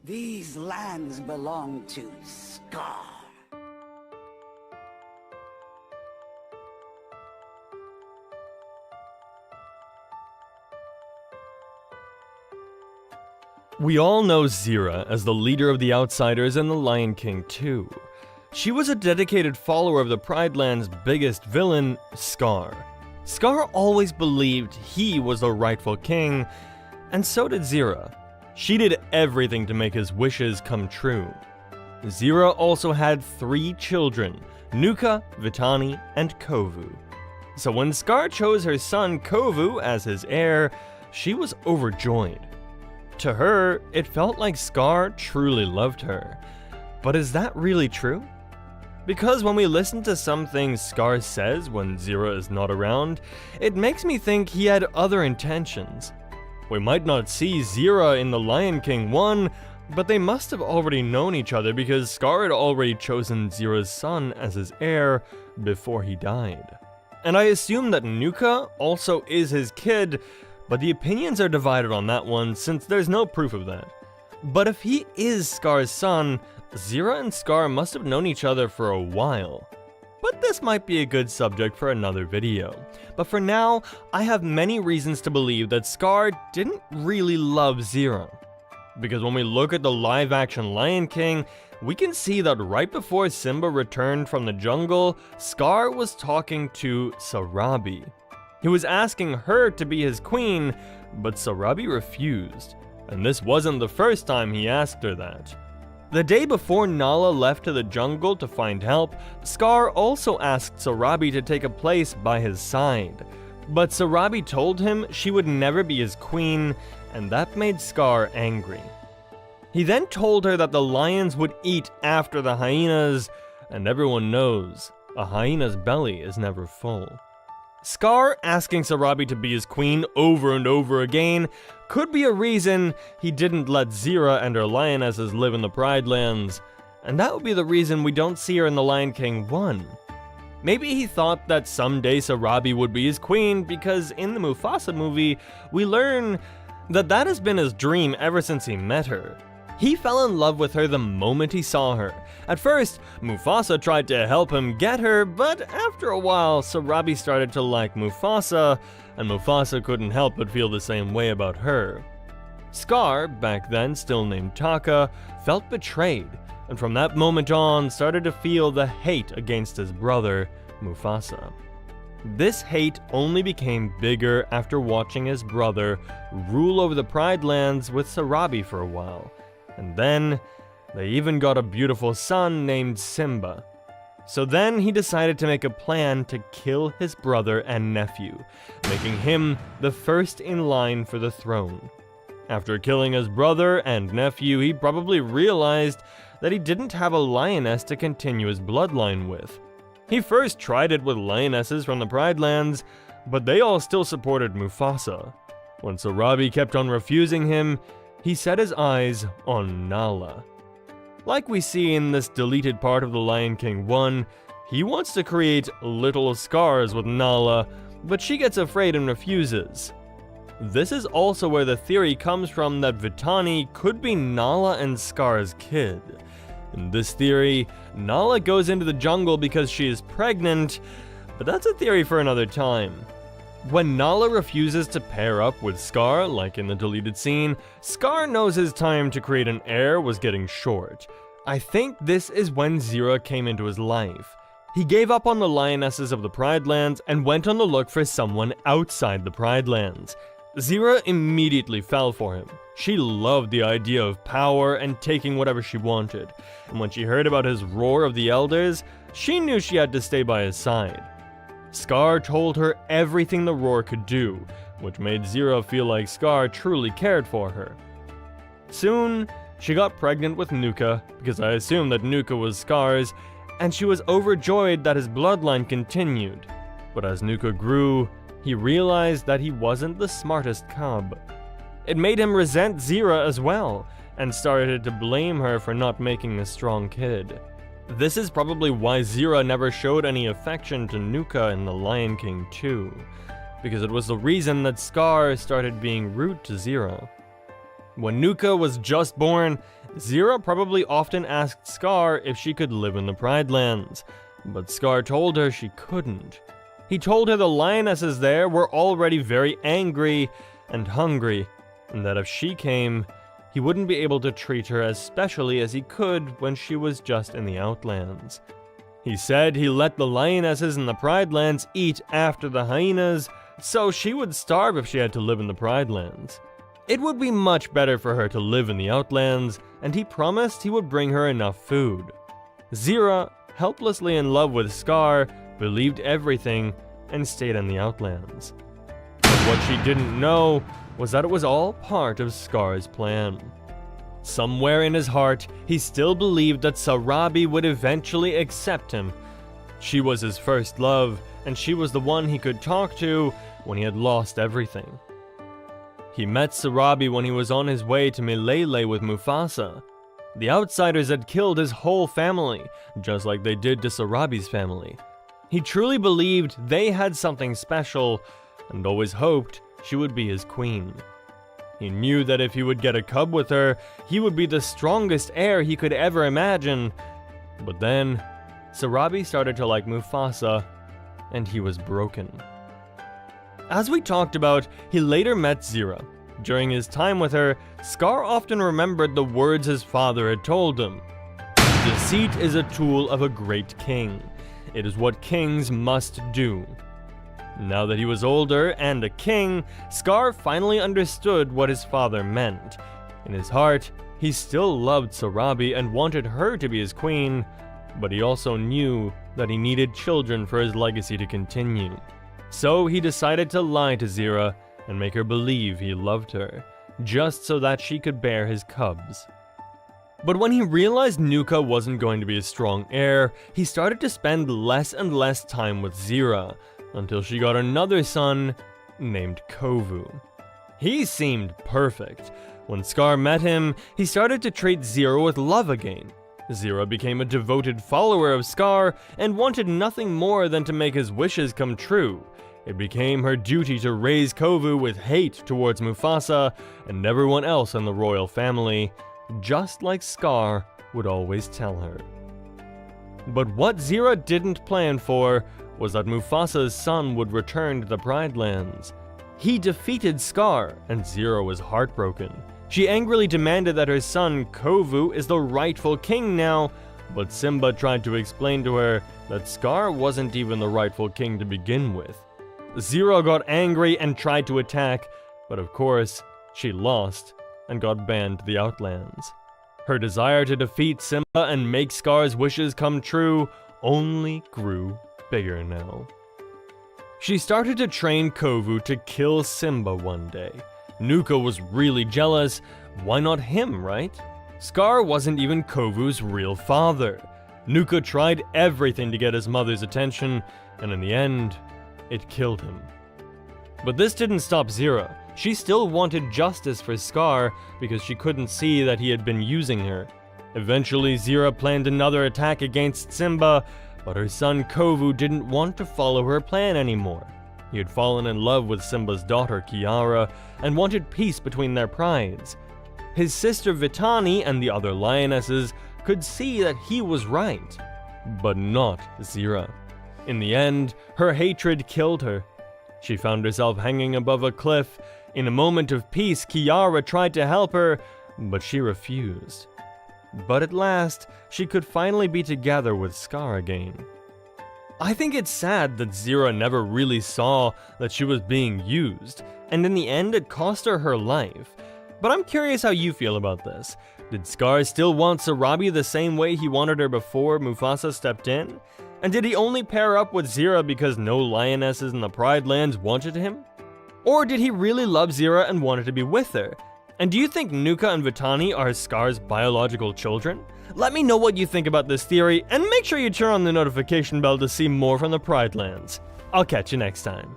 These lands belong to Scar. We all know Zira as the leader of the Outsiders and the Lion King too. She was a dedicated follower of the Pride Land's biggest villain, Scar. Scar always believed he was the rightful king, and so did Zira. She did everything to make his wishes come true. Zira also had 3 children, Nuka, Vitani, and Kovu. So when Scar chose her son Kovu as his heir, she was overjoyed. To her, it felt like Scar truly loved her. But is that really true? Because when we listen to some things Scar says when Zira is not around, it makes me think he had other intentions. We might not see Zira in The Lion King 1, but they must have already known each other because Scar had already chosen Zira's son as his heir before he died. And I assume that Nuka also is his kid, but the opinions are divided on that one since there's no proof of that. But if he is Scar's son, Zira and Scar must have known each other for a while. But this might be a good subject for another video. But for now, I have many reasons to believe that Scar didn't really love Zira. Because when we look at the live-action Lion King, we can see that right before Simba returned from the jungle, Scar was talking to Sarabi. He was asking her to be his queen, but Sarabi refused. And this wasn't the first time he asked her that. The day before Nala left to the jungle to find help, Scar also asked Sarabi to take a place by his side. But Sarabi told him she would never be his queen, and that made Scar angry. He then told her that the lions would eat after the hyenas, and everyone knows, a hyena's belly is never full. Scar asking Sarabi to be his queen over and over again could be a reason he didn't let Zira and her lionesses live in the Pride Lands, and that would be the reason we don't see her in The Lion King 1. Maybe he thought that someday Sarabi would be his queen because in the Mufasa movie, we learn that that has been his dream ever since he met her. He fell in love with her the moment he saw her. At first, Mufasa tried to help him get her, but after a while, Sarabi started to like Mufasa, and Mufasa couldn't help but feel the same way about her. Scar, back then still named Taka, felt betrayed, and from that moment on started to feel the hate against his brother, Mufasa. This hate only became bigger after watching his brother rule over the Pride Lands with Sarabi for a while. And then, they even got a beautiful son named Simba. So then he decided to make a plan to kill his brother and nephew, making him the first in line for the throne. After killing his brother and nephew, he probably realized that he didn't have a lioness to continue his bloodline with. He first tried it with lionesses from the Pride Lands, but they all still supported Mufasa. When Sarabi kept on refusing him, he set his eyes on Nala. Like we see in this deleted part of The Lion King 1, he wants to create little Scars with Nala, but she gets afraid and refuses. This is also where the theory comes from that Vitani could be Nala and Scar's kid. In this theory, Nala goes into the jungle because she is pregnant, but that's a theory for another time. When Nala refuses to pair up with Scar, like in the deleted scene, Scar knows his time to create an heir was getting short. I think this is when Zira came into his life. He gave up on the lionesses of the Pride Lands and went on the look for someone outside the Pride Lands. Zira immediately fell for him. She loved the idea of power and taking whatever she wanted, and when she heard about his roar of the elders, she knew she had to stay by his side. Scar told her everything the roar could do, which made Zira feel like Scar truly cared for her. Soon, she got pregnant with Nuka, because I assumed that Nuka was Scar's, and she was overjoyed that his bloodline continued. But as Nuka grew, he realized that he wasn't the smartest cub. It made him resent Zira as well, and started to blame her for not making a strong kid. This is probably why Zira never showed any affection to Nuka in The Lion King 2, because it was the reason that Scar started being rude to Zira. When Nuka was just born, Zira probably often asked Scar if she could live in the Pride Lands, but Scar told her she couldn't. He told her the lionesses there were already very angry and hungry, and that if she came, he wouldn't be able to treat her as specially as he could when she was just in the Outlands. He said he let the lionesses in the Pride Lands eat after the hyenas, so she would starve if she had to live in the Pride Lands. It would be much better for her to live in the Outlands, and he promised he would bring her enough food. Zira, helplessly in love with Scar, believed everything and stayed in the Outlands. But what she didn't know was that it was all part of Scar's plan. Somewhere in his heart, he still believed that Sarabi would eventually accept him. She was his first love, and she was the one he could talk to when he had lost everything. He met Sarabi when he was on his way to Milele with Mufasa. The outsiders had killed his whole family, just like they did to Sarabi's family. He truly believed they had something special, and always hoped she would be his queen. He knew that if he would get a cub with her, he would be the strongest heir he could ever imagine. But then, Sarabi started to like Mufasa, and he was broken. As we talked about, he later met Zira. During his time with her, Scar often remembered the words his father had told him. Deceit is a tool of a great king. It is what kings must do. Now that he was older and a king, Scar finally understood what his father meant. In his heart, he still loved Sarabi and wanted her to be his queen, but he also knew that he needed children for his legacy to continue. So he decided to lie to Zira and make her believe he loved her, just so that she could bear his cubs. But when he realized Nuka wasn't going to be a strong heir, he started to spend less and less time with Zira, until she got another son named Kovu. He seemed perfect. When Scar met him, he started to treat Zira with love again. Zira became a devoted follower of Scar and wanted nothing more than to make his wishes come true. It became her duty to raise Kovu with hate towards Mufasa and everyone else in the royal family, just like Scar would always tell her. But what Zira didn't plan for was that Mufasa's son would return to the Pride Lands. He defeated Scar, and Zira was heartbroken. She angrily demanded that her son, Kovu, is the rightful king now, but Simba tried to explain to her that Scar wasn't even the rightful king to begin with. Zira got angry and tried to attack, but of course, she lost and got banned to the Outlands. Her desire to defeat Simba and make Scar's wishes come true only grew bigger now. She started to train Kovu to kill Simba one day. Nuka was really jealous. Why not him, right? Scar wasn't even Kovu's real father. Nuka tried everything to get his mother's attention, and in the end, it killed him. But this didn't stop Zira. She still wanted justice for Scar because she couldn't see that he had been using her. Eventually, Zira planned another attack against Simba, but her son Kovu didn't want to follow her plan anymore. He had fallen in love with Simba's daughter Kiara and wanted peace between their prides. His sister Vitani and the other lionesses could see that he was right, but not Zira. In the end, her hatred killed her. She found herself hanging above a cliff. In a moment of peace, Kiara tried to help her, but she refused. But at last, she could finally be together with Scar again. I think it's sad that Zira never really saw that she was being used, and in the end it cost her her life. But I'm curious how you feel about this. Did Scar still want Sarabi the same way he wanted her before Mufasa stepped in? And did he only pair up with Zira because no lionesses in the Pride Lands wanted him? Or did he really love Zira and wanted to be with her? And do you think Nuka and Vitani are Scar's biological children? Let me know what you think about this theory, and make sure you turn on the notification bell to see more from the Pride Lands. I'll catch you next time.